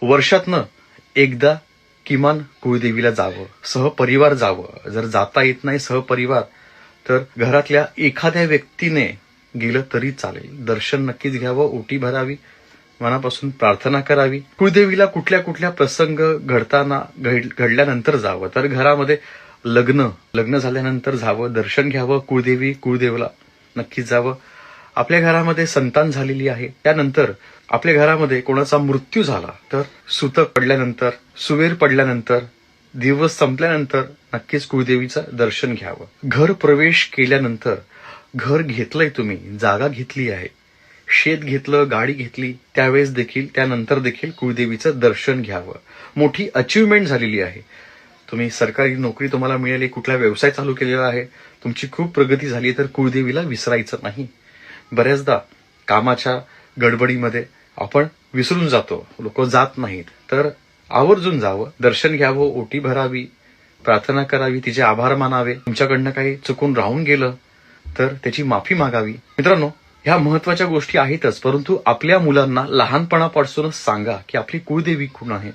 वर्षातनं एकदा किमान कुळदेवीला जावं, सहपरिवार जावं. जर जाता येत नाही सहपरिवार तर घरातल्या एखाद्या व्यक्तीने गेलं तरी चालेल. दर्शन नक्कीच घ्यावं, ओटी भरावी, मनापासून प्रार्थना करावी. कुळदेवीला कुठल्या कुठल्या प्रसंग घडल्यानंतर जावं तर घरामध्ये लग्न झाल्यानंतर जावं, दर्शन घ्यावं, कुळदेवाला नक्कीच जावं. आपल्या घरामध्ये संतान झालेली आहे त्यानंतर आपल्या घरामध्ये कोणाचा मृत्यू झाला तर सुतक पडल्यानंतर, सुवेर पडल्यानंतर, दिवस संपल्यानंतर नक्कीच कुळदेवीचं दर्शन घ्यावं. घर प्रवेश केल्यानंतर घर घेतलंय तुम्ही, जागा घेतली आहे, शेत घेतलं, गाडी घेतली, त्यानंतर देखील कुळदेवीचं दर्शन घ्यावं. मोठी अचिव्हमेंट झालेली आहे. तुम्ही सरकारी नोकरी तुम्हाला मिळाली, कुठला व्यवसाय चालू केलेला आहे, तुमची खूप प्रगती झाली तर कुळदेवीला विसरायचं नाही. बऱ्याचदा कामाच्या गडबडीमध्ये आपण विसरून जातो, लोक जात नाहीत. तर आवर्जून जावं, दर्शन घ्यावं, ओटी भरावी, प्रार्थना करावी, तिचे आभार मानावे. तुमच्याकडनं काही चुकून राहून गेलं तर त्याची माफी मागावी. मित्रांनो, ह्या महत्वाच्या गोष्टी आहेतच, परंतु आपल्या मुलांना लहानपणापासूनच सांगा की आपली कुळदेवी कोण आहे.